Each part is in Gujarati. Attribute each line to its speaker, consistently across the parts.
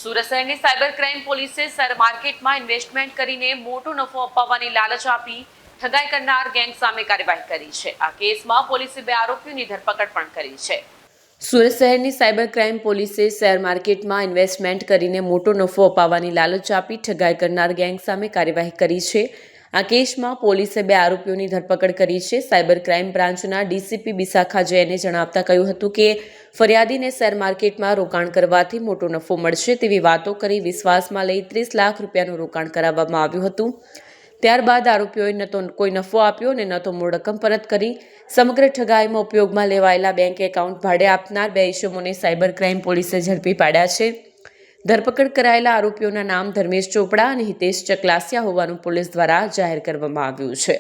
Speaker 1: સુરત શહેરની સાયબર ક્રાઇમ પોલીસે શેર માર્કેટમાં ઇન્વેસ્ટમેન્ટ કરીને મોટો નફો અપાવવાની લાલચ આપી ઠગાઈ કરનાર ગેંગ સામે કાર્યવાહી કરી છે. આ કેસમાં પોલીસે 2 આરોપીઓની ધરપકડ પણ કરી છે. સુરત શહેરની સાયબર ક્રાઇમ પોલીસે શેર માર્કેટમાં ઇન્વેસ્ટમેન્ટ કરીને મોટો નફો અપાવવાની લાલચ આપી ઠગાઈ કરનાર ગેંગ સામે કાર્યવાહી કરી છે. આ કેસમાં પોલીસે 2 આરોપીઓની ધરપકડ કરી છે. સાયબર ક્રાઇમ બ્રાન્ચના ડીસીપી બિશાખા જૈને જણાવતા કહ્યું હતું કે ફરિયાદીને શેર માર્કેટમાં રોકાણ કરવાથી મોટો નફો મળશે તેવી વાતો કરી વિશ્વાસમાં લઈ 30 લાખ રૂપિયાનું રોકાણ કરાવવામાં આવ્યું હતું. ત્યારબાદ આરોપીઓએ ન તો કોઈ નફો આપ્યો અને ન તો મૂળ રકમ પરત કરી. સમગ્ર ઠગાઈમાં ઉપયોગમાં લેવાયેલા બેંક એકાઉન્ટ ભાડે આપનાર 2 ઇસમોને સાયબર ક્રાઇમ પોલીસે ઝડપી પાડ્યા છે. ધરપકડ કરાયેલા આરોપીઓના નામ ધર્મેશ ચોપડા અને હિતેશ ચકલાસિયા હોવાનું પોલીસ દ્વારા જાહેર કરવામાં આવ્યું છે.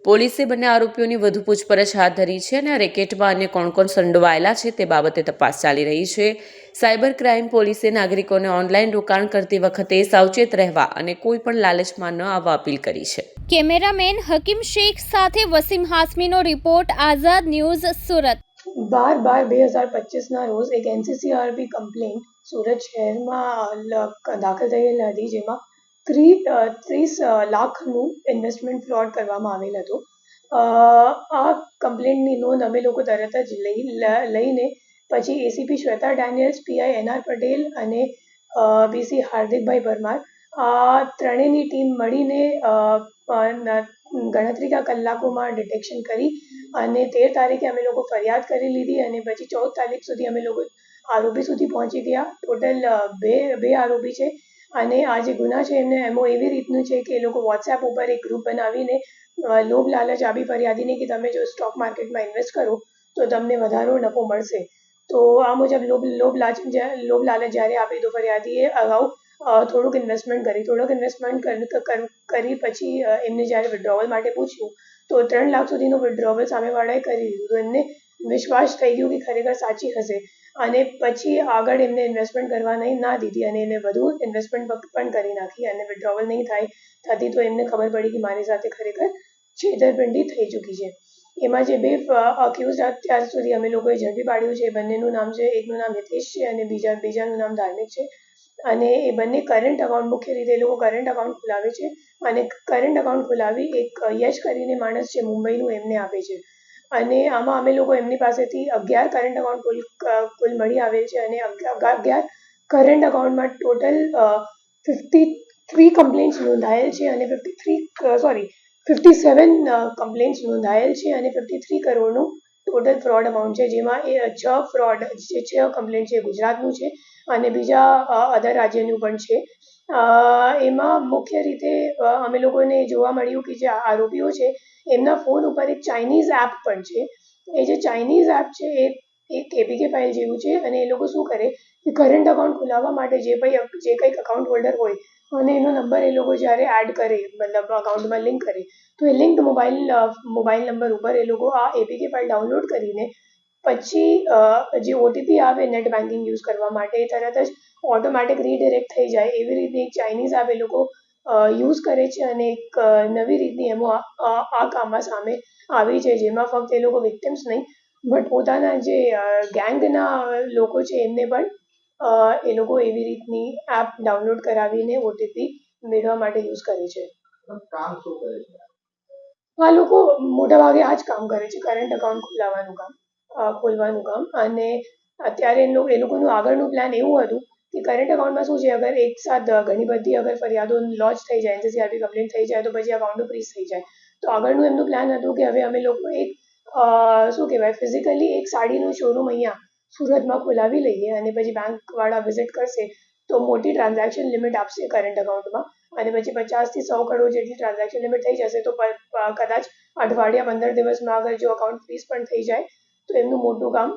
Speaker 1: પોલીસે બંને આરોપીઓની વધુ પૂછપરછ હાથ ધરી છે અને આ રેકેટમાં અન્ય કોણ સંડોવાયેલા છે તે બાબતે તપાસ ચાલી રહી છે. સાયબર ક્રાઇમ પોલીસે નાગરિકોને ઓનલાઈન રોકાણ કરતી વખતે સાવચેત રહેવા અને કોઈ પણ લાલચમાં ન આવવા અપીલ કરી છે.
Speaker 2: કેમેરામેન હકીમ શેખ સાથે વસીમ હાસમીનો રિપોર્ટ, આઝાદ ન્યૂઝ, સુરત.
Speaker 3: 12/12/2025ના રોજ એક NCCRP કમ્પ્લેન્ટ સુરત શહેરમાં દાખલ થયેલ હતી, જેમાં 30 લાખનું ઇન્વેસ્ટમેન્ટ ફ્રોડ કરવામાં આવેલ હતો. આ કમ્પ્લેન્ટની નોંધ અમે લોકો તરત જ લઈને પછી ACP Shweta Daniels, PI NR Patel અને પીસી હાર્દિકભાઈ પરમાર આ ત્રણેયની ટીમ મળીને ગણતરીના કલાકોમાં ડિટેક્શન કરી અને 13 તારીખે અમે લોકો ફરિયાદ કરી લીધી અને પછી 14 તારીખ સુધી અમે લોકો આરોપી સુધી પહોંચી ગયા. ટોટલ બે આરોપી છે અને આ જે ગુના છે એમને એમો એવી રીતનું છે કે એ લોકો વોટ્સએપ ઉપર એક ગ્રુપ બનાવીને લોભ લાલચ આપી ફરિયાદીને કે તમે જો સ્ટોક માર્કેટમાં ઇન્વેસ્ટ કરો તો તમને વધારો નફો મળશે. તો આ મુજબ લોભ લાલચ જ્યારે આપી તો ફરિયાદીએ અગાઉ થોડુંક ઇન્વેસ્ટમેન્ટ કરી પછી એમને જ્યારે વિડ્રોવલ માટે પૂછ્યું તો 3 લાખ સુધીનું વિડ્રોવલ સામેવાળાએ કરી દીધું. તો એમને વિશ્વાસ થઈ ગયો કે ખરેખર સાચી હશે અને પછી આગળ એમને ઇન્વેસ્ટમેન્ટ કરવા ના દીધી અને એને વધુ ઇન્વેસ્ટમેન્ટ પણ કરી નાખી અને વિડ્રોવલ નહીં થતી તો એમને ખબર પડી કે મારી સાથે ખરેખર છેતરપિંડી થઈ ચૂકી છે. એમાં જે 2 અક્યુઝ અત્યાર સુધી અમે લોકોએ ઝડપી પાડ્યું છે, બંનેનું નામ છે, એકનું નામ હિતેશ છે અને બીજાનું નામ ધાર્મિક છે અને એ બંને કરંટ અકાઉન્ટ, મુખ્ય રીતે એ લોકો કરંટ અકાઉન્ટ ખોલાવે છે અને કરંટ અકાઉન્ટ ખોલાવી એક યશ કરીને માણસ છે મુંબઈનું એમને આપે છે અને આમાં અમે લોકો એમની પાસેથી 11 કરંટ અકાઉન્ટ કુલ મળી આવેલ છે અને 11 કરંટ અકાઉન્ટમાં ટોટલ 53 કમ્પ્લેન્ટ્સ નોંધાયેલ છે અને 57 કમ્પ્લેન્ટ્સ નોંધાયેલ છે અને 53 કરોડનું ટોટલ ફ્રોડ અમાઉન્ટ છે, જેમાં એ 6 કમ્પ્લેન્ટ છે ગુજરાતનું છે અને બીજા અધર રાજ્યનું પણ છે. એમાં મુખ્ય રીતે અમે લોકોને જોવા મળ્યું કે જે આરોપીઓ છે એમના ફોન ઉપર એક ચાઇનીઝ એપ પણ છે. એ જે ચાઇનીઝ એપ છે એ એક APK ફાઇલ જેવું છે અને એ લોકો શું કરે કે કરંટ અકાઉન્ટ ખોલાવવા માટે જે કંઈક અકાઉન્ટ હોલ્ડર હોય અને એનો નંબર એ લોકો જ્યારે એડ કરે, મતલબ અકાઉન્ટમાં લિંક કરે તો એ લિંક્ડ મોબાઈલ નંબર ઉપર એ લોકો આ APK ફાઇલ ડાઉનલોડ કરીને પછી જે OTP આવે નેટ બેન્કિંગ યુઝ કરવા માટે એ તરત જ ઓટોમેટિક રીડિરેક્ટ થઈ જાય એવી રીતે એક ચાઇનીઝ એપ એ લોકો યુઝ કરે છે અને એક નવી રીતની એમાં આ કામમાં સામે આવી છે, જેમાં ફક્ત એ લોકો વિક્ટિમ્સ નહીં બટ પોતાના જે ગેંગના લોકો છે એમને પણ એ લોકો એવી રીતની એપ ડાઉનલોડ કરાવીને OTP મેળવવા માટે યુઝ કરે છે. આ લોકો મોટાભાગે આ જ કામ કરે છે, કરંટ અકાઉન્ટ ખોલવાનું કામ અને અત્યારે એ લોકોનું આગળનું પ્લાન એવું હતું કે કરંટ અકાઉન્ટમાં શું છે, અગર એક સાથ ઘણી બધી અગર ફરિયાદો લોન્ચ થઈ જાય, NCCRP કમ્પ્લેન્ટ થઈ જાય તો પછી અકાઉન્ટો ફ્રીઝ થઈ જાય. તો આગળનું એમનું પ્લાન હતું કે હવે અમે લોકો એક શું કહેવાય ફિઝિકલી એક સાડીનું શોરૂમ અહીંયા સુરતમાં ખોલાવી લઈએ અને પછી બેંકવાળા વિઝિટ કરશે તો મોટી ટ્રાન્ઝેક્શન લિમિટ આપશે કરંટ અકાઉન્ટમાં અને પછી 50 થી 100 કરોડ જેટલી ટ્રાન્ઝેક્શન લિમિટ થઈ જશે તો કદાચ અઠવાડિયા 15 દિવસમાં અગર જો અકાઉન્ટ ફ્રીઝ પણ થઈ જાય તો એમનું મોટું કામ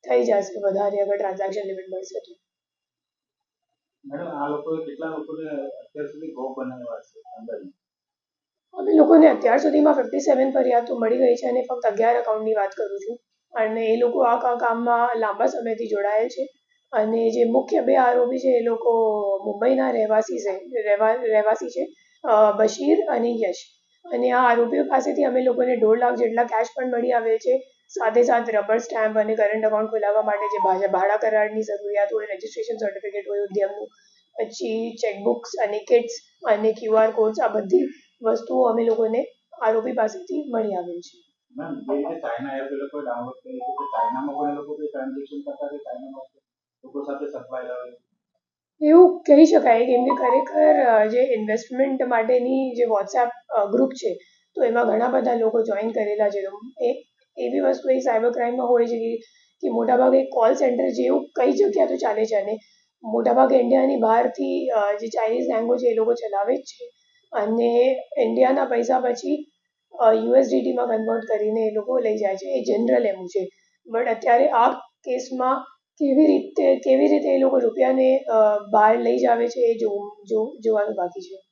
Speaker 3: થઈ જશે વધારે અગર ટ્રાન્ઝેક્શન લિમિટ મળશે તો.
Speaker 4: મેડમ, આ લોકોએ કેટલા લોકોને અત્યાર સુધી ભોગ બનાવ્યા છે અંદાજે?
Speaker 3: અમે લોકોને અત્યાર સુધીમાં 57 ફરિયાદો મળી ગઈ છે અને ફક્ત 11 અકાઉન્ટની વાત કરું છું અને એ લોકો આ કામમાં લાંબા સમયથી જોડાયેલ છે અને જે મુખ્ય 2 આરોપી છે એ લોકો મુંબઈના રહેવાસી છે, બશીર અને યશ. અને આ આરોપીઓ પાસેથી અમે લોકોને 1.5 લાખ જેટલા કેશ પણ મળી આવેલ છે, સાથે રબર સ્ટેમ્પ અને કરંટ અકાઉન્ટ ખોલાવવા માટે જે ભાડા કરારની જરૂરિયાત હોય, રજિસ્ટ્રેશન સર્ટિફિકેટ હોય ઉદ્યમનું પછી ચેકબુક્સ અને કિટ્સ અને QR કોડ્સ આ બધી વસ્તુઓ અમે લોકોને આરોપી પાસેથી મળી આવેલ છે.
Speaker 4: મેમ જે રીતે ચાઇના એપ એ લોકોએ ડાઉનલોડ કરી છે તો ચાઇનામાં પણ એ લોકો કોઈ ટ્રાન્ઝેક્શન કરતા કે ચાઇનામાં લોકો સાથે સંકળાયેલા હોય?
Speaker 3: એવું કહી શકાય કેમ કે ખરેખર જે ઇન્વેસ્ટમેન્ટ માટેની જે વોટ્સએપ ગ્રુપ છે તો એમાં ઘણા બધા લોકો જોઈન કરેલા છે. એ એવી વસ્તુ એ સાયબર ક્રાઇમમાં હોય છે કે મોટાભાગે કોલ સેન્ટર જેવું કઈ જગ્યા તો ચાલે છે અને મોટાભાગે ઇન્ડિયાની બહારથી જે ચાઇનીઝ લેંગ્વેજ એ લોકો ચલાવે જ છે અને ઇન્ડિયાના પૈસા પછી USDTમાં કન્વર્ટ કરીને એ લોકો લઈ જાય છે. એ જનરલ એમ છે. બટ અત્યારે આ કેસમાં કેવી રીતે એ લોકો રૂપિયાને બહાર લઈ જાવે છે એ જોવાનું બાકી છે.